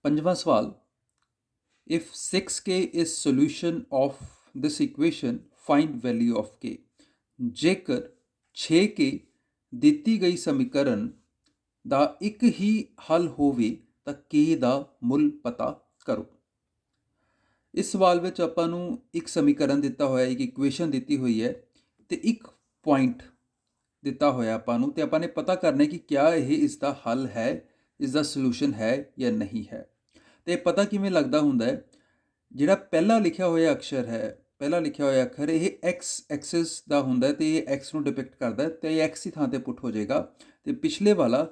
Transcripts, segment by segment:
पंजवां सवाल, if 6k is solution of this equation find value of k। ਜੇਕਰ 6k ਦਿੱਤੀ ਗਈ ਸਮੀਕਰਨ ਦਾ ਇੱਕ ਹੀ ਹੱਲ ਹੋਵੇ ਤਾਂ k ਦਾ ਮੁੱਲ ਪਤਾ ਕਰੋ। ਇਸ ਸਵਾਲ ਵਿੱਚ ਆਪਾਂ ਨੂੰ ਇੱਕ ਸਮੀਕਰਨ ਦਿੱਤਾ ਹੋਇਆ, ਇੱਕ ਇਕੁਏਸ਼ਨ ਦਿੱਤੀ ਹੋਈ ਹੈ ਤੇ ਇੱਕ ਪੁਆਇੰਟ ਦਿੱਤਾ ਹੋਇਆ ਆਪਾਂ ਨੂੰ, ਤੇ ਆਪਾਂ ਨੇ ਪਤਾ ਕਰਨਾ ਕਿ ਕਿਆ ਇਹ ਇਸ ਦਾ ਹੱਲ ਹੈ, ਇਸ ਦਾ ਸੋਲੂਸ਼ਨ ਹੈ ਜਾਂ ਨਹੀਂ ਹੈ। ਤੇ ਪਤਾ ਕਿਵੇਂ ਲੱਗਦਾ ਹੁੰਦਾ ਹੈ, ਜਿਹੜਾ ਪਹਿਲਾ ਲਿਖਿਆ ਹੋਇਆ ਅਕਸ਼ਰ ਹੈ, ਪਹਿਲਾ ਲਿਖਿਆ ਹੋਇਆ ਅੱਖਰ ਇਹ x ਐਕਸਿਸ ਦਾ ਹੁੰਦਾ ਹੈ ਤੇ ਇਹ x ਨੂੰ ਡਿਪਿਕਟ ਕਰਦਾ ਹੈ ਤੇ ਇਹ x ਦੀ ਥਾਂ ਤੇ ਪੁੱਟ ਹੋ ਜਾਏਗਾ ਤੇ ਪਿਛਲੇ ਵਾਲਾ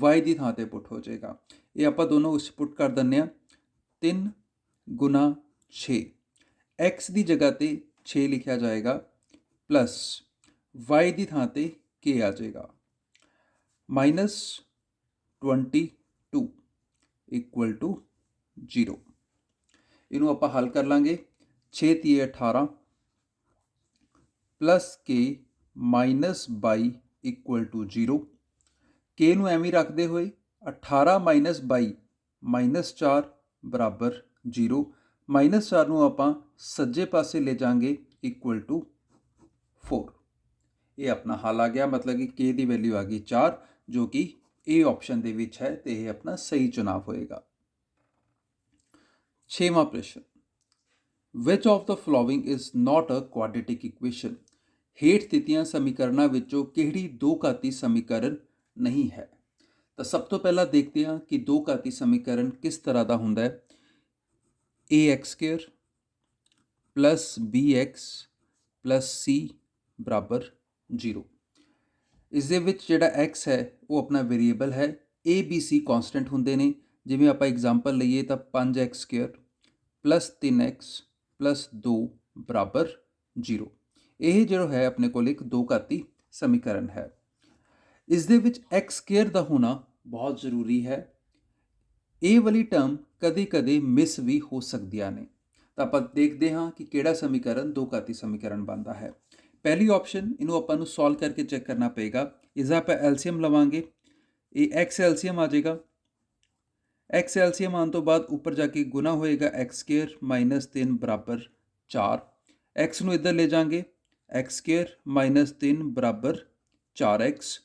y ਦੀ ਥਾਂ ਤੇ ਪੁੱਟ ਹੋ ਜਾਏਗਾ। ਇਹ ਆਪਾਂ ਦੋਨੋਂ ਉਸ ਪੁੱਟ ਕਰ ਦਿੰਦੇ ਹਾਂ। 3 ਗੁਣਾ 6 x ਦੀ ਜਗ੍ਹਾ ਤੇ 6 ਲਿਖਿਆ ਜਾਏਗਾ ਪਲੱਸ y ਦੀ ਥਾਂ ਤੇ k ਆ ਜਾਏਗਾ ਮਾਈਨਸ 22 ਇਕੁਅਲ ਟੂ 0। ਇਹਨੂੰ ਆਪਾਂ ਹੱਲ ਕਰ ਲਾਂਗੇ। 6 ਤੀਏ 18 plus k minus 22 equal to 0। k ਨੂੰ ਐਵੇਂ ਰੱਖਦੇ ਹੋਏ 18 ਮਾਈਨਸ 22 ਮਾਈਨਸ 4 ਬਰਾਬਰ 0। ਮਾਈਨਸ 4 ਨੂੰ ਆਪਾਂ ਸੱਜੇ ਪਾਸੇ ਲੈ ਜਾਵਾਂਗੇ ਇਕੁਅਲ ਟੂ 4। ਇਹ ਆਪਣਾ ਹੱਲ ਆ ਗਿਆ, ਮਤਲਬ ਕਿ k ਦੀ ਵੈਲਿਊ ਆ ਗਈ 4, ਜੋ ਕਿ A ਆਪਸ਼ਨ ਦੇ ਵਿੱਚ ਹੈ ਤੇ ਇਹ ਆਪਣਾ ਸਹੀ ਚੁਣਾਵ ਹੋਏਗਾ। 6ਵਾਂ ਪ੍ਰਸ਼ਨ, which of the following is not a quadratic equation. ਹੇਠ ਦਿੱਤੀਆਂ ਸਮੀਕਰਨਾਂ ਵਿੱਚੋਂ ਕਿਹੜੀ ਦੋ ਘਾਤੀ ਸਮੀਕਰਨ ਨਹੀਂ ਹੈ। ਤਾਂ ਸਭ ਤੋਂ ਪਹਿਲਾਂ ਦੇਖਦੇ ਹਾਂ ਕਿ ਦੋ ਘਾਤੀ ਸਮੀਕਰਨ ਕਿਸ ਤਰ੍ਹਾਂ ਦਾ ਹੁੰਦਾ ਹੈ। ax² plus bx plus c ਬਰਾਬਰ 0। ਇਸ ਦੇ ਵਿੱਚ ਜਿਹੜਾ x ਹੈ ਉਹ ਆਪਣਾ ਵੇਰੀਏਬਲ ਹੈ, a b c ਕੌਂਸਟੈਂਟ ਹੁੰਦੇ ਨੇ। ਜਿਵੇਂ ਆਪਾਂ ਐਗਜ਼ਾਮਪਲ ਲਈਏ ਤਾਂ 5x² ਪਲੱਸ 3x ਪਲੱਸ 2 ਬਰਾਬਰ 0। ਇਹ ਜਿਹੜਾ ਹੈ ਆਪਣੇ ਕੋਲ ਇੱਕ ਦੋ ਘਾਤੀ ਸਮੀਕਰਨ ਹੈ। ਇਸ ਦੇ ਵਿੱਚ x² ਦਾ ਹੋਣਾ ਬਹੁਤ ਜ਼ਰੂਰੀ ਹੈ। ਇਹ ਵਾਲੀ ਟਰਮ ਕਦੇ ਕਦੇ ਮਿਸ ਵੀ ਹੋ ਸਕਦੀਆਂ ਨੇ। ਤਾਂ ਆਪਾਂ ਦੇਖਦੇ ਹਾਂ ਕਿ ਕਿਹੜਾ ਸਮੀਕਰਨ ਦੋ ਘਾਤੀ ਸਮੀਕਰਨ ਬਣਦਾ ਹੈ। ਪਹਿਲੀ ਆਪਸ਼ਨ, ਇਹਨੂੰ ਆਪਾਂ ਨੂੰ ਸੋਲਵ ਕਰਕੇ ਚੈੱਕ ਕਰਨਾ ਪਏਗਾ। ਇਸਦਾ ਆਪਾਂ ਐਲਸੀਐਮ ਲਵਾਂਗੇ, ਇਹ x ਐਲਸੀਐਮ ਆ ਜਾਏਗਾ। x ਐਲਸੀਐਮ ਆਉਣ ਤੋਂ ਬਾਅਦ ਉੱਪਰ ਜਾ ਕੇ ਗੁਣਾ ਹੋਏਗਾ x² ਮਾਈਨਸ 3 ਬਰਾਬਰ 4। x ਨੂੰ ਇੱਧਰ ਲੈ ਜਾਵਾਂਗੇ, x² ਮਾਈਨਸ 3 ਬਰਾਬਰ 4x।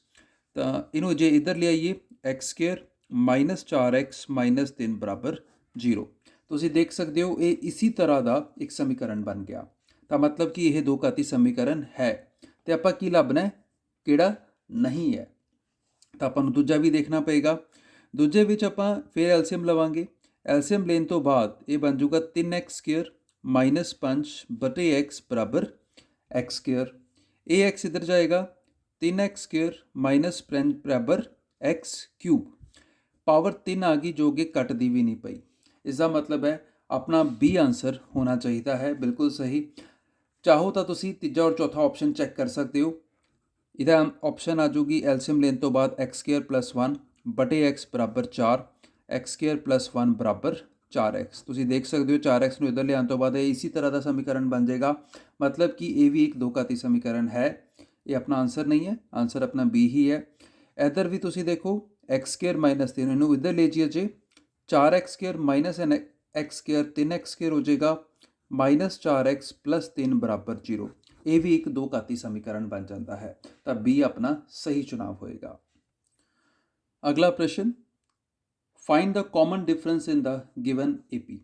ਤਾਂ ਇਹਨੂੰ ਜੇ ਇੱਧਰ ਲਿਆਈਏ x² ਮਾਈਨਸ 4x ਮਾਈਨਸ 3 ਬਰਾਬਰ 0। ਤੁਸੀਂ ਦੇਖ ਸਕਦੇ ਹੋ ਇਹ ਇसी ਤਰ੍ਹਾਂ ਦਾ ਇੱਕ ਸਮੀਕਰਨ ਬਣ ਗਿਆ। ਤਾਂ ਮਤਲਬ ਕਿ ਇਹ ਦੋ ਘਾਤੀ ਸਮੀਕਰਨ ਹੈ। ਤੇ ਆਪਾਂ ਕੀ ਲੱਭਣਾ ਹੈ, ਕਿਹੜਾ ਨਹੀਂ ਹੈ। ਤਾਂ ਆਪਾਂ ਨੂੰ ਦੂਜਾ ਵੀ ਦੇਖਣਾ ਪਏਗਾ। ਦੂਜੇ ਵਿੱਚ ਆਪਾਂ ਫਿਰ ਐਲਸੀਐਮ ਲਵਾਂਗੇ। ਐਲਸੀਐਮ ਲੈਣ ਤੋਂ ਬਾਅਦ ਇਹ ਬਣ ਜਾਊਗਾ 3x² ਮਾਈਨਸ 5 ਬਟੇ x ਬਰਾਬਰ x²। ਇਹ x ਇੱਧਰ ਜਾਏਗਾ, 3x² ਮਾਈਨਸ 5 ਬਰਾਬਰ x³ ਪਾਵਰ 3 ਆ ਗਈ, ਜੋ ਕਿ ਕੱਟਦੀ ਵੀ ਨਹੀਂ ਪਈ। ਇਸ ਦਾ ਮਤਲਬ ਹੈ ਆਪਣਾ B ਆਂਸਰ ਹੋਣਾ ਚਾਹੀਦਾ ਹੈ, ਬਿਲਕੁਲ ਸਹੀ। ਚਾਹੋ ਤਾਂ ਤੁਸੀਂ ਤੀਜਾ ਔਰ ਚੌਥਾ ਆਪਸ਼ਨ ਚੈੱਕ ਕਰ ਸਕਦੇ ਹੋ। ਇਹਦਾ ਆਪਸ਼ਨ ਆ ਜਾਊਗੀ ਐਲਸੀਐਮ ਲੈਣ ਤੋਂ ਬਾਅਦ x² ਪਲੱਸ 1 ਬਟੇ x ਬਰਾਬਰ 4, x² ਪਲੱਸ 1 ਬਰਾਬਰ 4x। ਤੁਸੀਂ ਦੇਖ ਸਕਦੇ ਹੋ 4x ਨੂੰ ਇੱਧਰ ਲਿਆਉਣ ਤੋਂ ਬਾਅਦ ਇਹ ਇसी ਤਰ੍ਹਾਂ ਦਾ ਸਮੀਕਰਨ ਬਣ ਜਾਏਗਾ। ਮਤਲਬ ਕਿ ਇਹ ਵੀ ਇੱਕ ਦੋ ਘਾਤੀ ਸਮੀਕਰਨ ਹੈ। ਇਹ ਆਪਣਾ ਆਂਸਰ ਨਹੀਂ ਹੈ, ਆਂਸਰ ਆਪਣਾ B ਹੀ ਹੈ। ਇੱਧਰ ਵੀ ਤੁਸੀਂ ਦੇਖੋ x² ਮਾਈਨਸ 3, ਇਹਨੂੰ ਇੱਧਰ ਲੈ ਜਾਈਏ ਜੇ 4x² ਮਾਈਨਸ x² 3x² ਹੋ ਜਾਏਗਾ ਮਾਈਨਸ 4x ਪਲੱਸ 3 ਬਰਾਬਰ 0। ਇਹ ਵੀ ਇੱਕ ਦੋ ਘਾਤੀ ਸਮੀਕਰਨ ਬਣ ਜਾਂਦਾ ਹੈ। ਤਾਂ B ਆਪਣਾ ਸਹੀ ਚੁਣਾਵ ਹੋਏਗਾ। ਅਗਲਾ ਪ੍ਰਸ਼ਨ, ਫਾਈਂਡ ਦ ਕਾਮਨ ਡਿਫਰੈਂਸ ਇਨ ਦ ਗਿਵਨ AP।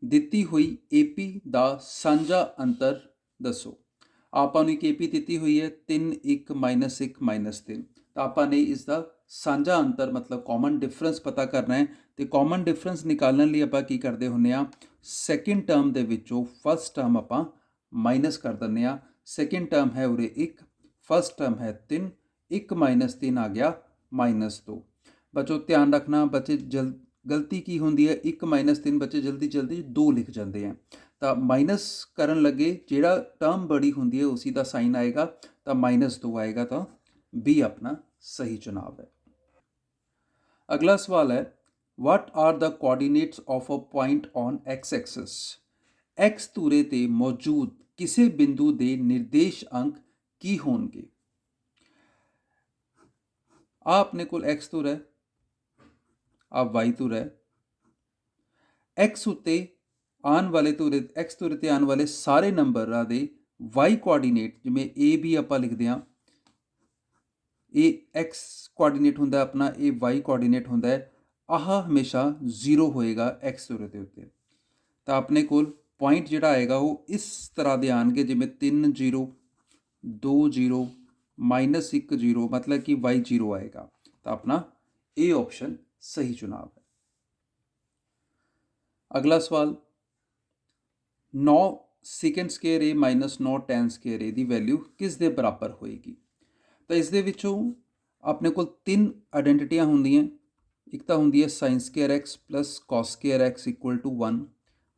ਦਿੱਤੀ ਹੋਈ AP ਦਾ ਸਾਂਝਾ ਅੰਤਰ ਦੱਸੋ। ਆਪਾਂ ਨੂੰ ਇੱਕ AP ਦਿੱਤੀ ਹੋਈ ਹੈ 3 1 ਮਾਈਨਸ 1 ਮਾਈਨਸ 3। ਤਾਂ ਆਪਾਂ ਨੇ ਇਸ ਦਾ ਸਾਂਝਾ ਅੰਤਰ ਮਤਲਬ ਕਾਮਨ ਡਿਫਰੈਂਸ ਪਤਾ ਕਰਨਾ ਹੈ। ਤੇ ਕਾਮਨ ਡਿਫਰੈਂਸ ਨਿਕਾਲਣ ਲਈ ਆਪਾਂ ਕੀ ਕਰਦੇ ਹੁੰਦੇ ਹਾਂ, ਸੈਕਿੰਡ ਟਰਮ ਦੇ ਵਿੱਚੋਂ ਫਸਟ ਟਰਮ ਆਪਾਂ ਮਾਈਨਸ ਕਰ ਦਿੰਦੇ ਹਾਂ। ਸੈਕਿੰਡ ਟਰਮ ਹੈ ਉਰੇ 1, ਫਸਟ ਟਰਮ ਹੈ 3, 1 ਮਾਈਨਸ 3 ਆ ਗਿਆ ਮਾਈਨਸ 2। ਬੱਚੋ ਧਿਆਨ ਰੱਖਣਾ, ਬੱਚੇ ਗਲਤੀ ਕੀ ਹੁੰਦੀ ਹੈ, 1 ਮਾਈਨਸ 3 ਬੱਚੇ ਜਲਦੀ 2 ਲਿਖ ਜਾਂਦੇ ਆ। ਤਾਂ ਮਾਈਨਸ ਕਰਨ ਲੱਗੇ ਜਿਹੜਾ ਟਰਮ ਬੜੀ ਹੁੰਦੀ ਹੈ ਉਸੀ ਦਾ ਸਾਈਨ ਆਏਗਾ, ਤਾਂ ਮਾਈਨਸ 2 ਆਏਗਾ। ਤਾਂ B ਆਪਣਾ ਸਹੀ ਚੁਣਾਵ ਹੈ। ਅਗਲਾ ਸਵਾਲ ਹੈ, what are the coordinates of a point on x axis. x ਧੁਰੇ ਤੇ ਮੌਜੂਦ ਕਿਸੇ ਬਿੰਦੂ ਦੇ ਨਿਰਦੇਸ਼ ਅੰਕ ਕੀ ਹੋਣਗੇ। ਆ ਆਪਣੇ ਕੋਲ x ਧੁਰਾ ਹੈ, ਆ y ਧੁਰਾ ਹੈ, x ਉੱਤੇ ਆਉਣ ਵਾਲੇ ਧੁਰੇ x ਧੁਰੇ 'ਤੇ ਆਉਣ ਵਾਲੇ ਸਾਰੇ ਨੰਬਰਾਂ ਦੇ y ਕੋਆਰਡੀਨੇਟ, ਜਿਵੇਂ a b ਆਪਾਂ ਲਿਖਦੇ ਹਾਂ, ਇਹ x ਕੋਆਰਡੀਨੇਟ ਹੁੰਦਾ ਆਪਣਾ, ਇਹ y ਕੋਆਰਡੀਨੇਟ ਹੁੰਦਾ ਹੈ, ਆਹ ਹਮੇਸ਼ਾ 0 ਹੋਏਗਾ x ਧੁਰੇ ਦੇ ਉੱਤੇ। ਤਾਂ ਆਪਣੇ ਕੋਲ ਪੁਆਇੰਟ ਜਿਹੜਾ ਆਏਗਾ ਉਹ ਇਸ ਤਰ੍ਹਾਂ ਦੇ ਆਉਣਗੇ, ਜਿਵੇਂ 3 0 2 0 -1 0, ਮਤਲਬ ਕਿ y 0 ਆਏਗਾ। ਤਾਂ ਆਪਣਾ ਇਹ ਆਪਸ਼ਨ ਸਹੀ ਚੁਣਾਵ ਹੈ। ਅਗਲਾ ਸਵਾਲ, 9 second square a minus 9 ten square a the value ਕਿਸ ਦੇ ਬਰਾਬਰ ਹੋਏਗੀ? ਤਾਂ ਇਸ ਦੇ ਵਿੱਚੋਂ ਆਪਣੇ ਕੋਲ 3 ਆਇਡੈਂਟੀਟੀਆਂ ਹੁੰਦੀਆਂ। ਇੱਕ ਤਾਂ ਹੁੰਦੀ ਹੈ sine square x plus cos square x equal to 1,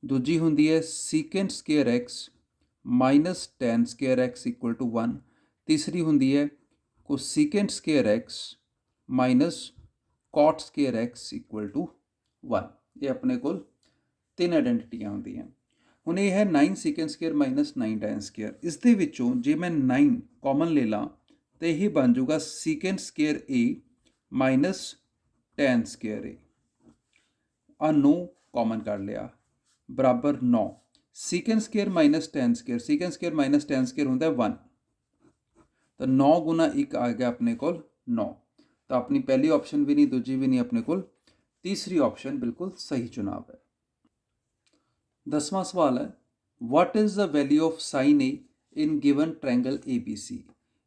ਦੂਜੀ ਹੁੰਦੀ ਹੈ secant square x minus tan square x equal to 1, ਤੀਸਰੀ ਹੁੰਦੀ ਹੈ cosecant square x minus cot square x equal to 1। ਇਹ ਆਪਣੇ ਕੋਲ 3 ਆਇਡੈਂਟੀਟੀਆਂ ਹੁੰਦੀਆਂ। ਹੁਣ ਇਹ ਹੈ 9 secant square minus 9 ten square. ਇਸ ਦੇ ਵਿੱਚੋਂ ਜੇ ਮੈਂ 9 ਕਾਮਨ ਲੈ ਲਾਂ ਤਾਂ ਇਹ ਬਣ ਜਾਊਗਾ secant square a minus tan square a। ਆ 9 ਕਾਮਨ ਕਰ ਲਿਆ, ਬਰਾਬਰ 9 secant square minus tan square, secant square minus tan square ਹੁੰਦਾ 1, ਤਾਂ 9 ਗੁਣਾ 1 ਆ ਗਿਆ ਆਪਣੇ ਕੋਲ 9। ਤਾਂ ਆਪਣੀ ਪਹਿਲੀ ਆਪਸ਼ਨ ਵੀ ਨਹੀਂ, ਦੂਜੀ ਵੀ ਨਹੀਂ, ਆਪਣੇ ਕੋਲ ਤੀਸਰੀ ਆਪਸ਼ਨ ਬਿਲਕੁਲ ਸਹੀ ਚੁਣਾਵ ਹੈ। 10ਵਾਂ ਸਵਾਲ ਹੈ, what is the value of sign a in given triangle ABC?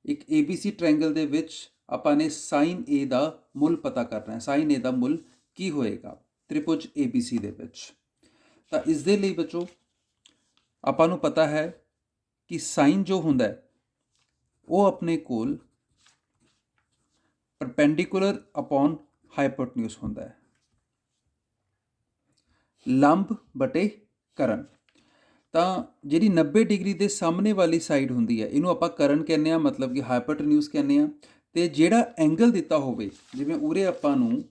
ਇੱਕ ABC ਟ੍ਰਾਇੰਗਲ ਦੇ ਵਿੱਚ ਆਪਾਂ ਨੇ ਸਾਈਨ a ਦਾ ਮੁੱਲ ਪਤਾ ਕਰਨਾ ਹੈ। ਸਾਈਨ a ਦਾ ਮੁੱਲ ਕੀ ਹੋਏਗਾ ਤ੍ਰਿਭੁਜ ABC ਦੇ ਵਿੱਚ? ਤਾਂ ਇਸ ਦੇ ਲਈ ਬੱਚੋ ਆਪਾਂ ਨੂੰ ਪਤਾ ਹੈ ਕਿ ਸਾਈਨ ਜੋ ਹੁੰਦਾ ਹੈ ਉਹ ਆਪਣੇ ਕੋਲ ਪਰਪੈਂਡੀਕੂਲਰ ਅਪੋਨ ਹਾਈਪੋਟਨਿਊਸ ਹੁੰਦਾ ਹੈ, ਲੰਬ ਬਟੇ ਕਰਨ। ਤਾਂ ਜਿਹੜੀ 90 ਡਿਗਰੀ ਦੇ ਸਾਹਮਣੇ ਵਾਲੀ ਸਾਈਡ ਹੁੰਦੀ ਹੈ ਇਹਨੂੰ ਆਪਾਂ ਕਰਨ ਕਹਿੰਦੇ ਹਾਂ, ਮਤਲਬ ਕਿ ਹਾਈਪੋਟਨਿਊਸ ਕਹਿੰਦੇ ਹਾਂ। ਅਤੇ ਜਿਹੜਾ ਐਂਗਲ ਦਿੱਤਾ ਹੋਵੇ, ਜਿਵੇਂ ਉਰੇ ਆਪਾਂ ਨੂੰ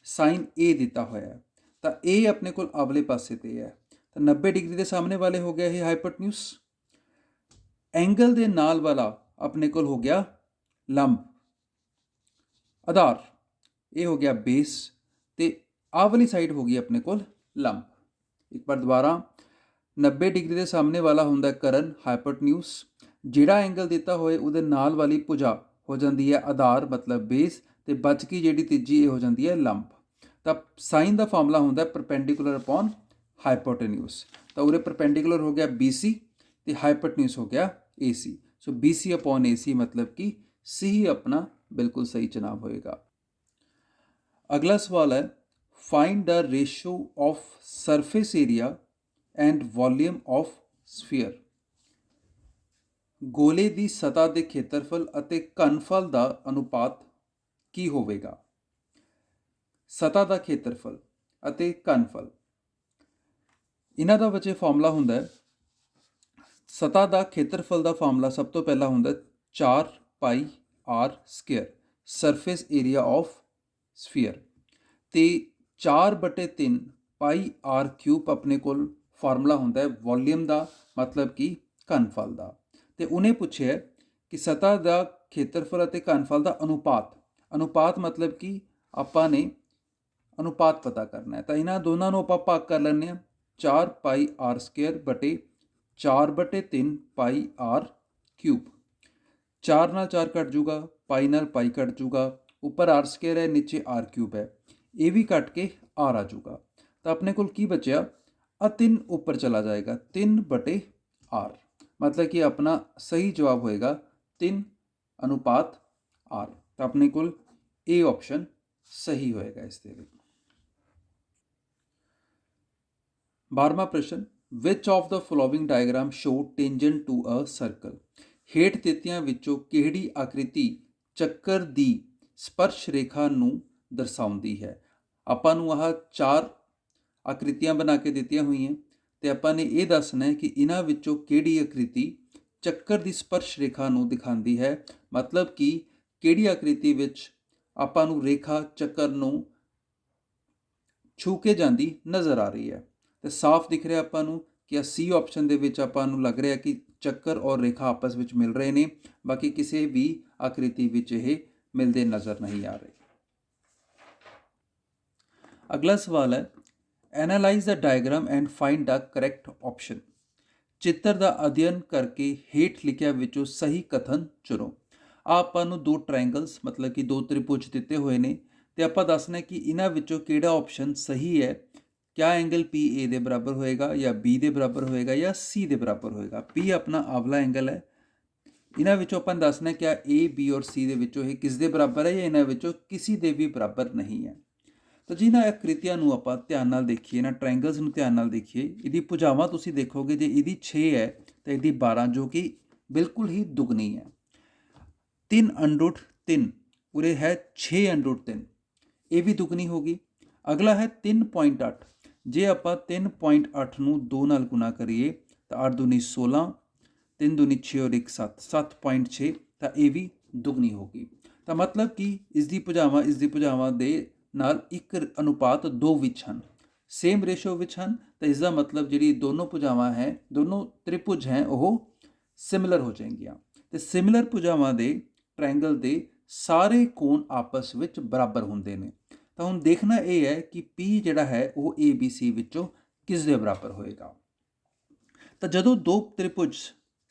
ਸਾਈਨ A ਦਿੱਤਾ ਹੋਇਆ ਹੈ, ਤਾਂ ਇਹ ਆਪਣੇ ਕੋਲ ਅਗਲੇ ਪਾਸੇ 'ਤੇ ਹੈ, ਤਾਂ 90 ਡਿਗਰੀ ਦੇ ਸਾਹਮਣੇ ਵਾਲੇ ਹੋ ਗਿਆ ਇਹ ਹਾਈਪੋਟਨਿਊਸ। ਐਂਗਲ ਦੇ ਨਾਲ ਵਾਲਾ ਆਪਣੇ ਕੋਲ ਹੋ ਗਿਆ ਲੰਬ ਆਧਾਰ, ਇਹ ਹੋ ਗਿਆ ਬੇਸ, ਅਤੇ ਆਹ ਵਾਲੀ ਸਾਈਡ ਹੋ ਗਈ ਆਪਣੇ ਕੋਲ ਲੰਬ। ਇੱਕ ਵਾਰ ਦੁਬਾਰਾ, 90 ਡਿਗਰੀ ਦੇ ਸਾਹਮਣੇ ਵਾਲਾ ਹੁੰਦਾ ਕਰਨ ਹਾਈਪੋਟਨਿਊਸ, ਜਿਹੜਾ ਐਂਗਲ ਦਿੱਤਾ ਹੋਏ ਉਹਦੇ ਨਾਲ ਵਾਲੀ ਭੁਜਾ ਹੋ ਜਾਂਦੀ ਹੈ ਆਧਾਰ ਮਤਲਬ ਬੇਸ, ਅਤੇ ਬਚ ਗਈ ਜਿਹੜੀ ਤੀਜੀ ਇਹ ਹੋ ਜਾਂਦੀ ਹੈ ਲੰਬ। ਤਾਂ ਸਾਈਨ ਦਾ ਫਾਰਮੂਲਾ ਹੁੰਦਾ ਪਰਪੈਂਡੀਕੂਲਰ ਅਪੋਨ ਹਾਈਪੋਟਨਿਊਸ। ਤਾਂ ਉਰੇ ਪਰਪੈਂਡੀਕੂਲਰ ਹੋ ਗਿਆ BC ਅਤੇ ਹਾਈਪੋਟਨਿਊਸ ਹੋ ਗਿਆ AC। ਸੋ BC ਅਪੋਨ AC ਮਤਲਬ ਕਿ C ਹੀ ਆਪਣਾ ਬਿਲਕੁਲ ਸਹੀ ਚੁਣਾਵ ਹੋਏਗਾ। ਅਗਲਾ ਸਵਾਲ ਹੈ, find the ratio of surface area and volume of sphere. ਗੋਲੇ ਦੀ ਸਤ੍ਹਾ ਦੇ ਖੇਤਰਫਲ ਅਤੇ ਘਨਫਲ ਦਾ ਅਨੁਪਾਤ ਕੀ ਹੋਵੇਗਾ? ਸਤ੍ਹਾ ਦਾ ਖੇਤਰਫਲ ਅਤੇ ਘਨਫਲ, ਇਹਨਾਂ ਦਾ ਬੱਚੇ ਫਾਰਮੂਲਾ ਹੁੰਦਾ ਹੈ, ਸਤ੍ਹਾ ਦਾ ਖੇਤਰਫਲ ਦਾ ਫਾਰਮੂਲਾ ਸਭ ਤੋਂ ਪਹਿਲਾਂ ਹੁੰਦਾ 4 ਪਾਈ r square, surface area of sphere, ਅਤੇ 4/3 ਪਾਈ r ਕਿਊਬ ਆਪਣੇ ਕੋਲ ਫਾਰਮੂਲਾ ਹੁੰਦਾ ਹੈ ਵੋਲੀਅਮ ਦਾ, ਮਤਲਬ ਕਿ ਘਨਫਲ ਦਾ। ਅਤੇ ਉਹਨੇ ਪੁੱਛਿਆ ਕਿ ਸਤ੍ਹਾ ਦਾ ਖੇਤਰਫਲ ਅਤੇ ਘਨਫਲ ਦਾ ਅਨੁਪਾਤ, ਅਨੁਪਾਤ ਮਤਲਬ ਕਿ ਆਪਾਂ ਨੇ ਅਨੁਪਾਤ ਪਤਾ ਕਰਨਾ ਹੈ। ਤਾਂ ਇਹਨਾਂ ਦੋਨਾਂ ਨੂੰ ਆਪਾਂ ਭਾਗ ਕਰ ਲੈਂਦੇ ਹਾਂ, 4 ਪਾਈ r ਸਕੁਏਅਰ ਬਟੇ 4/3 ਪਾਈ r ਕਿਊਬ। 4 ਨਾਲ 4 ਕੱਟ ਜੂਗਾ, ਪਾਈ ਨਾਲ ਪਾਈ ਕੱਟ ਜੂਗਾ, ਉੱਪਰ r ਸਕੁਏਅਰ ਹੈ, ਨੀਚੇ r ਕਿਊਬ ਹੈ, ਇਹ ਵੀ ਕੱਟ ਕੇ r ਆ ਜੂਗਾ। ਤਾਂ ਆਪਣੇ ਕੋਲ ਕੀ ਬਚਿਆ, ਆ 3 ਉੱਪਰ ਚਲਾ ਜਾਏਗਾ, 3/r, ਮਤਲਬ ਕਿ ਆਪਣਾ ਸਹੀ ਜਵਾਬ ਹੋਏਗਾ 3:r। ਤਾਂ ਆਪਣੇ ਕੋਲ ਇਹ ਆਪਸ਼ਨ ਸਹੀ ਹੋਏਗਾ ਇਸ ਦੇ ਲਈ। 12ਵਾਂ ਪ੍ਰਸ਼ਨ, which of the following diagram show tangent to a circle. ਹੇਠ ਦਿੱਤਿਆਂ ਵਿੱਚੋਂ ਕਿਹੜੀ ਆਕ੍ਰਿਤੀ ਚੱਕਰ ਦੀ ਸਪਰਸ਼ ਰੇਖਾ ਨੂੰ ਦਰਸਾਉਂਦੀ ਹੈ? ਆਪਾਂ ਨੂੰ ਆਹ 4 ਆਕ੍ਰਿਤੀਆਂ ਬਣਾ ਕੇ ਦਿੱਤੀਆਂ ਹੋਈਆਂ ਅਤੇ ਆਪਾਂ ਨੇ ਇਹ ਦੱਸਣਾ ਹੈ ਕਿ ਇਹਨਾਂ ਵਿੱਚੋਂ ਕਿਹੜੀ ਆਕ੍ਰਿਤੀ ਚੱਕਰ ਦੀ ਸਪਰਸ਼ ਰੇਖਾ ਨੂੰ ਦਿਖਾਉਂਦੀ ਹੈ, ਮਤਲਬ ਕਿ ਕਿਹੜੀ ਆਕ੍ਰਿਤੀ ਵਿੱਚ ਆਪਾਂ ਨੂੰ ਰੇਖਾ ਚੱਕਰ ਨੂੰ ਛੂ ਕੇ ਜਾਂਦੀ ਨਜ਼ਰ ਆ ਰਹੀ ਹੈ। ਅਤੇ ਸਾਫ਼ ਦਿਖ ਰਿਹਾ ਆਪਾਂ ਨੂੰ ਕਿ C ਆਪਸ਼ਨ ਦੇ ਵਿੱਚ ਆਪਾਂ ਨੂੰ ਲੱਗ ਰਿਹਾ ਕਿ ਚੱਕਰ ਔਰ ਰੇਖਾ ਆਪਸ ਵਿੱਚ ਮਿਲ ਰਹੇ ਨੇ, ਬਾਕੀ ਕਿਸੇ ਵੀ ਆਕ੍ਰਿਤੀ ਵਿੱਚ ਇਹ ਮਿਲਦੇ ਨਜ਼ਰ ਨਹੀਂ ਆ ਰਹੇ। ਅਗਲਾ ਸਵਾਲ ਹੈ, analyse the diagram and find the correct option. ਚਿੱਤਰ ਦਾ ਅਧਿਐਨ ਕਰਕੇ ਹੇਠ ਲਿਖਿਆ ਵਿੱਚੋਂ ਸਹੀ ਕਥਨ ਚੁਣੋ। ਆਪਾਂ ਨੂੰ ਦੋ ਟ੍ਰਾਇੰਗਲਸ ਮਤਲਬ ਕਿ ਦੋ ਤ੍ਰਿਭੁਜ ਦਿੱਤੇ ਹੋਏ ਨੇ ਤੇ ਆਪਾਂ ਦੱਸਣਾ ਕਿ ਇਹਨਾਂ ਵਿੱਚੋਂ ਕਿਹੜਾ ਆਪਸ਼ਨ ਸਹੀ ਹੈ। ਕਿਆ ਐਂਗਲ ਪੀ ਏ ਦੇ ਬਰਾਬਰ ਹੋਏਗਾ ਜਾਂ ਬੀ ਦੇ ਬਰਾਬਰ ਹੋਏਗਾ ਜਾਂ ਸੀ ਦੇ ਬਰਾਬਰ ਹੋਏਗਾ। ਪੀ ਆਪਣਾ ਆਵਲਾ ਐਂਗਲ ਹੈ। ਇਹਨਾਂ ਵਿੱਚੋਂ ਆਪਾਂ ਦੱਸਣਾ ਕਿ ਏ ਬੀ ਔਰ ਸੀ ਦੇ ਵਿੱਚੋਂ ਇਹ ਕਿਸ ਦੇ ਬਰਾਬਰ ਹੈ ਜਾਂ ਇਹਨਾਂ ਵਿੱਚੋਂ ਕਿਸੇ ਦੇ ਵੀ ਬਰਾਬਰ ਨਹੀਂ ਹੈ। ਤਾਂ ਜਿਹਨਾਂ ਆਕ੍ਰਿਤੀਆਂ ਨੂੰ ਆਪਾਂ ਧਿਆਨ ਨਾਲ ਦੇਖੀਏ, ਇਹਨਾਂ ਟ੍ਰਾਇੰਗਲਸ ਨੂੰ ਧਿਆਨ ਨਾਲ ਦੇਖੀਏ, ਇਹਦੀ ਭੁਜਾਵਾਂ ਤੁਸੀਂ ਦੇਖੋਗੇ ਜੇ ਇਹਦੀ 6 ਹੈ ਤਾਂ ਇਹਦੀ 12 ਜੋ ਕਿ ਬਿਲਕੁਲ ਹੀ ਦੁਗਣੀ ਹੈ। 3√3 ਉਰੇ ਹੈ 6√3, ਇਹ ਵੀ ਦੁਗਣੀ ਹੋ ਗਈ। ਅਗਲਾ ਹੈ 3.8, ਜੇ ਆਪਾਂ 3.8 ਨੂੰ 2 ਨਾਲ ਗੁਣਾ ਕਰੀਏ ਤਾਂ 8 ਦੂਣੀ 16, 3 ਦੂਣੀ 6 ਔਰ 1 7, 7.6 ਤਾਂ ਇਹ ਵੀ ਦੁਗਣੀ ਹੋ ਗਈ। ਤਾਂ ਮਤਲਬ ਕਿ ਇਸ ਦੀ ਭੁਜਾਵਾਂ ਦੇ ਨਾਲ 1:2 ਵਿੱਚ ਹਨ, ਸੇਮ ਰੇਸ਼ੋ ਵਿੱਚ ਹਨ। ਤਾਂ ਇਸ ਦਾ ਮਤਲਬ ਜਿਹੜੀ ਦੋਨੋਂ ਭੁਜਾਵਾਂ ਹੈ, ਦੋਨੋਂ ਤ੍ਰਿਭੁਜ ਹੈ, ਉਹ ਸਿਮਿਲਰ ਹੋ ਜਾਣਗੀਆਂ। ਤੇ ਸਿਮਿਲਰ ਭੁਜਾਵਾਂ ਦੇ ਟ੍ਰਾਇੰਗਲ ਦੇ ਸਾਰੇ ਕੋਣ ਆਪਸ ਵਿੱਚ ਬਰਾਬਰ ਹੁੰਦੇ ਨੇ। ਤਾਂ ਹੁਣ ਦੇਖਣਾ ਇਹ ਹੈ ਕਿ P ਜਿਹੜਾ ਹੈ ਉਹ ABC ਵਿੱਚੋਂ ਕਿਸ ਦੇ ਬਰਾਬਰ ਹੋਏਗਾ। ਤਾਂ ਜਦੋਂ ਦੋ ਤ੍ਰਿਭੁਜ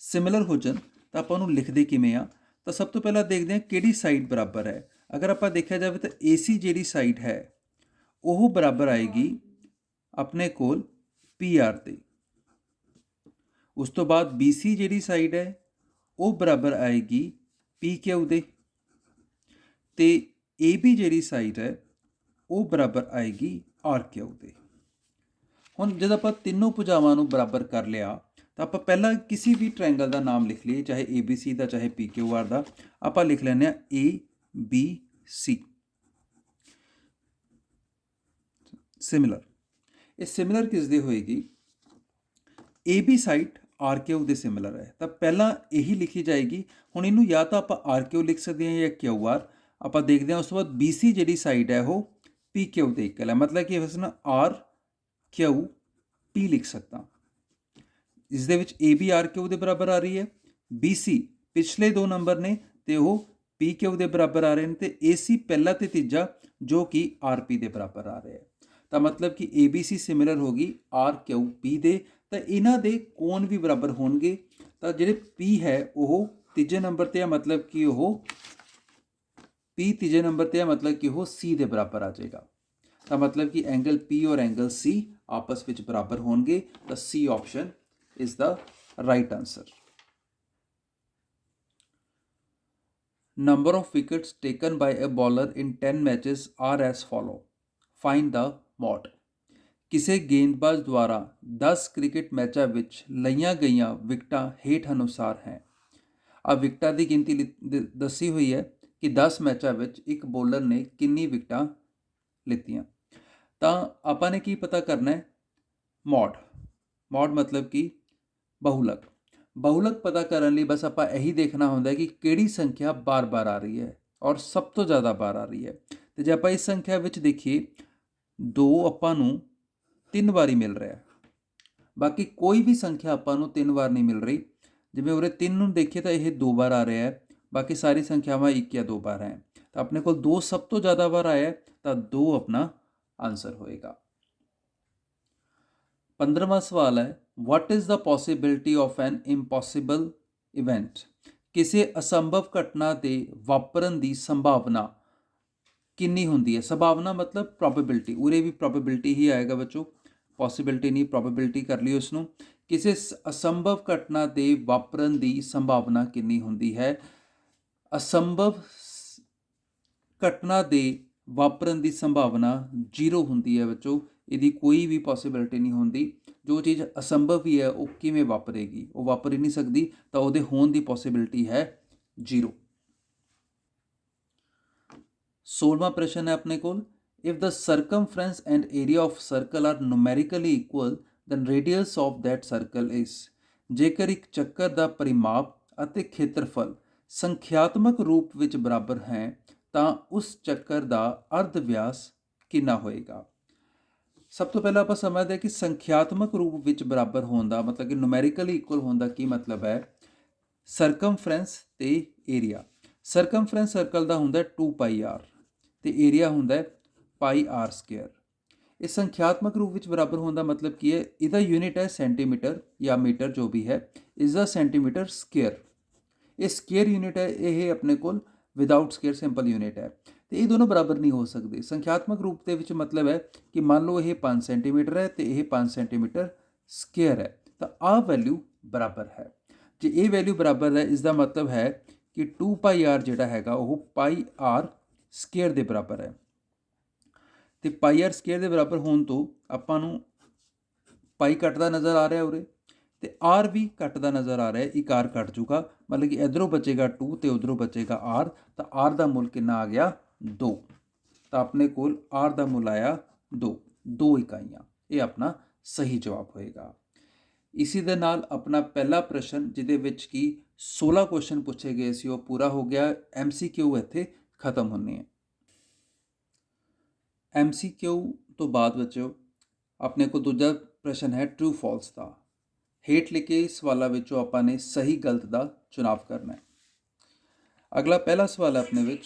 ਸਿਮਿਲਰ ਹੋ ਜਾਣ ਤਾਂ ਆਪਾਂ ਉਹਨੂੰ ਲਿਖਦੇ ਕਿਵੇਂ ਆ। ਤਾਂ ਸਭ ਤੋਂ ਪਹਿਲਾਂ ਦੇਖਦੇ ਹਾਂ ਕਿਹੜੀ ਸਾਈਡ ਬਰਾਬਰ ਹੈ। ਅਗਰ ਆਪਾਂ ਦੇਖਿਆ ਜਾਵੇ ਤਾਂ AC ਜਿਹੜੀ ਸਾਈਡ ਹੈ ਉਹ ਬਰਾਬਰ ਆਏਗੀ ਆਪਣੇ ਕੋਲ PR ਦੇ। ਉਸ ਤੋਂ ਬਾਅਦ BC ਜਿਹੜੀ ਸਾਈਡ ਹੈ ਉਹ ਬਰਾਬਰ ਆਏਗੀ PQ ਦੇ, ਤੇ AB ਜਿਹੜੀ ਸਾਈਡ ਹੈ ਉਹ ਬਰਾਬਰ ਆਏਗੀ RQ ਦੇ। ਹੁਣ ਜਦ ਆਪਾਂ ਤਿੰਨੋਂ ਭੁਜਾਵਾਂ ਨੂੰ ਬਰਾਬਰ ਕਰ ਲਿਆ ਤਾਂ ਆਪਾਂ ਪਹਿਲਾਂ ਕਿਸੇ ਵੀ ਟ੍ਰਾਇੰਗਲ ਦਾ ਨਾਮ ਲਿਖ ਲਈਏ, ਚਾਹੇ ABC ਦਾ ਚਾਹੇ PQR ਦਾ। ਆਪਾਂ ਲਿਖ ਲੈਂਦੇ ਹਾਂ ABC ਸਿਮਿਲਰ। ਇਹ ਸਿਮਿਲਰ ਕਿਸ ਦੇ ਹੋਏਗੀ? AB ਸਾਈਡ RQ ਦੇ ਸਿਮਿਲਰ ਹੈ, ਤਾਂ ਪਹਿਲਾਂ ਇਹੀ ਲਿਖੀ ਜਾਏਗੀ। ਹੁਣ ਇਹਨੂੰ ਜਾਂ ਤਾਂ ਆਪਾਂ RQ ਲਿਖ ਸਕਦੇ ਹਾਂ ਜਾਂ QR। ਆਪਾਂ ਦੇਖਦੇ ਹਾਂ ਉਸ ਤੋਂ ਬਾਅਦ BC ਜਿਹੜੀ ਸਾਈਡ ਹੈ ਉਹ PQ ਦੇ ਇਕੁਅਲ ਹੈ, ਮਤਲਬ ਕਿ ਇਸ ਨੂੰ RQP ਲਿਖ ਸਕਦਾ। ਇਸ ਦੇ ਵਿੱਚ AB RQ ਦੇ ਬਰਾਬਰ ਆ ਰਹੀ ਹੈ, BC ਪਿਛਲੇ ਦੋ ਨੰਬਰ ਨੇ ਤੇ ਉਹ PQ ਦੇ ਬਰਾਬਰ ਆ ਰਹੇ ਨੇ, ਤੇ AC ਪਹਿਲਾ ਤੇ ਤੀਜਾ ਜੋ ਕਿ RP ਦੇ ਬਰਾਬਰ ਆ ਰਿਹਾ ਹੈ। ਤਾਂ ਮਤਲਬ ਕਿ ABC ਸਿਮਿਲਰ ਹੋ ਗਈ RQP ਦੇ। ਤਾਂ ਇਹਨਾਂ ਦੇ ਕੋਣ ਵੀ ਬਰਾਬਰ ਹੋਣਗੇ। ਤਾਂ ਜਿਹੜੇ P ਹੈ ਉਹ ਤੀਜੇ ਨੰਬਰ ਤੇ ਆ, ਮਤਲਬ ਕਿ ਉਹ P ਤੀਜੇ ਨੰਬਰ ਤੇ ਆ, ਮਤਲਬ ਕਿ ਉਹ C ਦੇ ਬਰਾਬਰ ਆ ਜਾਏਗਾ। ਤਾਂ ਮਤਲਬ ਕਿ ਐਂਗਲ P ਔਰ ਐਂਗਲ C ਆਪਸ ਵਿੱਚ ਬਰਾਬਰ ਹੋਣਗੇ। ਤਾਂ C option is the right answer. Number of wickets taken by a bowler in 10 matches are as follow. Find the mod. ਕਿਸੇ ਗੇਂਦਬਾਜ਼ ਦੁਆਰਾ 10 ਕ੍ਰਿਕਟ ਮੈਚਾਂ ਵਿੱਚ ਲਈਆਂ ਗਈਆਂ ਵਿਕਟਾਂ ਹੇਠ ਅਨੁਸਾਰ ਹੈ। ਆ ਵਿਕਟਾਂ ਦੀ ਗਿਣਤੀ ਦੱਸੀ ਹੋਈ ਹੈ ਕਿ 10 ਮੈਚਾਂ ਵਿੱਚ ਇੱਕ ਬੋਲਰ ਨੇ ਕਿੰਨੀ ਵਿਕਟਾਂ ਲਿੱਤੀਆਂ। ਤਾਂ ਆਪਾਂ ਨੇ ਕੀ ਪਤਾ ਕਰਨਾ ਹੈ? ਮੋਡ ਮਤਲਬ ਕਿ ਬਹੁਲਕ ਪਤਾ ਕਰਨ ਲਈ ਬਸ ਆਪਾਂ ਇਹੀ ਦੇਖਣਾ ਹੁੰਦਾ ਕਿ ਕਿਹੜੀ ਸੰਖਿਆ ਬਾਰ-ਬਾਰ ਆ ਰਹੀ ਹੈ ਔਰ ਸਭ ਤੋਂ ਜ਼ਿਆਦਾ ਬਾਰ ਆ ਰਹੀ ਹੈ। ਤੇ ਜੇ ਆਪਾਂ ਇਸ ਸੰਖਿਆ ਵਿੱਚ ਦੇਖੀਏ 2 ਆਪਾਂ ਨੂੰ 3 ਵਾਰੀ ਮਿਲ ਰਿਹਾ, ਬਾਕੀ ਕੋਈ ਵੀ ਸੰਖਿਆ ਆਪਾਂ ਨੂੰ 3 ਵਾਰ ਨਹੀਂ ਮਿਲ ਰਹੀ। ਜਿਵੇਂ ਉਰੇ 3 ਨੂੰ ਦੇਖੀਏ ਤਾਂ ਇਹ 2 ਵਾਰ ਆ ਰਿਹਾ ਹੈ, ਬਾਕੀ ਸਾਰੀ ਸੰਖਿਆਵਾਂ 1 ਜਾਂ 2 ਵਾਰ ਹੈ। ਤਾਂ ਆਪਣੇ ਕੋਲ 2 ਸਭ ਤੋਂ ਜ਼ਿਆਦਾ ਵਾਰ ਆਇਆ, ਤਾਂ 2 ਆਪਣਾ ਆਨਸਰ ਹੋਏਗਾ। 15ਵਾਂ ਸਵਾਲ ਹੈ, what is the possibility of an impossible event? ਕਿਸੇ ਅਸੰਭਵ ਘਟਨਾ ਦੇ ਵਾਪਰਨ ਦੀ ਸੰਭਾਵਨਾ ਕਿੰਨੀ ਹੁੰਦੀ ਹੈ? ਸੰਭਾਵਨਾ ਮਤਲਬ ਪ੍ਰੋਬੇਬਿਲਿਟੀ, ਉਰੇ ਵੀ ਪ੍ਰੋਬੇਬਿਲਿਟੀ ਹੀ ਆਏਗਾ ਬੱਚੋ, ਪੋਸੀਬਿਲਿਟੀ ਨਹੀਂ, ਪ੍ਰੋਬੇਬਿਲਿਟੀ ਕਰ ਲਈ ਉਸ ਨੂੰ। ਕਿਸੇ ਅਸੰਭਵ ਘਟਨਾ ਦੇ ਵਾਪਰਨ ਦੀ ਸੰਭਾਵਨਾ ਕਿੰਨੀ ਹੁੰਦੀ ਹੈ? ਅਸੰਭਵ ਘਟਨਾ ਦੇ ਵਾਪਰਨ ਦੀ ਸੰਭਾਵਨਾ 0 ਹੁੰਦੀ ਹੈ ਬੱਚੋ। ਇਹਦੀ ਕੋਈ ਵੀ ਪੋਸੀਬਿਲਿਟੀ ਨਹੀਂ ਹੁੰਦੀ। ਜੋ ਚੀਜ਼ ਅਸੰਭਵ ਹੀ ਹੈ ਉਹ ਕਿਵੇਂ ਵਾਪਰੇਗੀ? ਉਹ ਵਾਪਰ ਹੀ ਨਹੀਂ ਸਕਦੀ, ਤਾਂ ਉਹਦੇ ਹੋਣ ਦੀ ਪੋਸੀਬਿਲਿਟੀ ਹੈ 0। 16ਵਾਂ ਪ੍ਰਸ਼ਨ ਹੈ ਆਪਣੇ ਕੋਲ, if the circumference and area of circle are numerically equal than radius of that circle is. ਜੇਕਰ ਇੱਕ ਚੱਕਰ ਦਾ ਪਰਿਮਾਪ ਅਤੇ ਖੇਤਰਫਲ ਸੰਖਿਆਤਮਕ ਰੂਪ ਵਿੱਚ ਬਰਾਬਰ ਹੈ ਤਾਂ ਉਸ ਚੱਕਰ ਦਾ ਅਰਧ ਵਿਆਸ ਕਿੰਨਾ ਹੋਏਗਾ? ਸਭ ਤੋਂ ਪਹਿਲਾਂ ਆਪਾਂ ਸਮਝਦੇ ਹਾਂ ਕਿ ਸੰਖਿਆਤਮਕ ਰੂਪ ਵਿੱਚ ਬਰਾਬਰ ਹੋਣ ਦਾ ਮਤਲਬ ਕਿ ਨੂਮੈਰੀਕਲੀ ਇਕੁਅਲ ਹੋਣ ਦਾ ਕੀ ਮਤਲਬ ਹੈ? ਸਰਕਮਫਰੈਂਸ ਤੇ ਏਰੀਆ। ਸਰਕਮਫਰੈਂਸ ਸਰਕਲ ਦਾ ਹੁੰਦਾ 2πr ਤੇ ਏਰੀਆ ਹੁੰਦਾ πr²। इस संख्यात्मक रूप ਵਿੱਚ ਬਰਾਬਰ ਹੋਣ ਦਾ ਮਤਲਬ ਕੀ ਹੈ? ਇਹਦਾ ਯੂਨਿਟ ਹੈ ਸੈਂਟੀਮੀਟਰ ਜਾਂ ਮੀਟਰ ਜੋ ਵੀ ਹੈ, ਇਸ ਦਾ ਸੈਂਟੀਮੀਟਰ ਸਕੁਅਰ। ਇਹ ਸਕੁਅਰ ਯੂਨਿਟ ਹੈ, ਇਹ ਆਪਣੇ ਕੋਲ ਵਿਦਆਊਟ ਸਕੁਅਰ ਸਿੰਪਲ ਯੂਨਿਟ ਹੈ। ਤੇ ਇਹ ਦੋਨੋਂ ਬਰਾਬਰ ਨਹੀਂ ਹੋ ਸਕਦੇ। ਸੰਖਿਆਤਮਕ ਰੂਪ ਦੇ ਵਿੱਚ ਮਤਲਬ ਹੈ ਕਿ ਮੰਨ ਲਓ ਇਹ 5 ਸੈਂਟੀਮੀਟਰ ਹੈ ਤੇ ਇਹ 5 ਸੈਂਟੀਮੀਟਰ ਸਕੁਅਰ ਹੈ, ਤਾਂ ਆਹ ਵੈਲਿਊ ਬਰਾਬਰ ਹੈ। ਜੇ ਇਹ ਵੈਲਿਊ ਬਰਾਬਰ ਹੈ, ਇਸ ਦਾ ਮਤਲਬ ਹੈ ਕਿ 2πr ਜਿਹੜਾ ਹੈਗਾ ਉਹ πr ਸਕੁਅਰ ਦੇ ਬਰਾਬਰ ਹੈ। ਤੇ πr ਸਕੁਅਰ ਦੇ ਬਰਾਬਰ ਹੋਣ ਤੋਂ ਆਪਾਂ ਨੂੰ ਪਾਈ ਕੱਟਦਾ ਨਜ਼ਰ ਆ ਰਿਹਾ ਉਰੇ, ਤੇ r ਵੀ ਕੱਟਦਾ ਨਜ਼ਰ ਆ ਰਿਹਾ। ਇੱਕ r ਕੱਟ ਜੂਗਾ, ਮਤਲਬ ਕਿ ਇੱਧਰੋਂ ਬਚੇਗਾ 2 ਤੇ ਉੱਧਰੋਂ ਬਚੇਗਾ r, ਤਾਂ r ਦਾ ਮੁੱਲ ਕਿੰਨਾ ਆ ਗਿਆ? 2। ਤਾਂ ਆਪਣੇ ਕੋਲ r ਦਾ ਮੁੱਲ ਆਇਆ 2 ਇਕਾਈਆਂ। ਇਹ ਆਪਣਾ ਸਹੀ ਜਵਾਬ ਹੋਏਗਾ। ਇਸੇ ਦੇ ਨਾਲ ਆਪਣਾ ਪਹਿਲਾ ਪ੍ਰਸ਼ਨ, ਜਿਹਦੇ ਵਿੱਚ ਕਿ 16 ਕੁਐਸਚਨ ਪੁੱਛੇ ਗਏ ਸੀ, ਉਹ ਪੂਰਾ ਹੋ ਗਿਆ। MCQ ਇੱਥੇ ਖਤਮ ਹੁੰਨੇ ਹੈ। MCQ ਤੋਂ ਬਾਅਦ ਬੱਚਿਓ ਆਪਣੇ ਕੋਲ ਦੂਜਾ ਪ੍ਰਸ਼ਨ ਹੈ ਟਰੂ ਫਾਲਸ ਦਾ। ਹੇਠ ਲਿਖੇ ਸਵਾਲਾਂ ਵਿੱਚੋਂ ਆਪਾਂ ਨੇ ਸਹੀ ਗਲਤ ਦਾ ਚੁਣਾਵ ਕਰਨਾ ਹੈ। ਅਗਲਾ ਪਹਿਲਾ ਸਵਾਲ ਹੈ ਆਪਣੇ ਵਿੱਚ,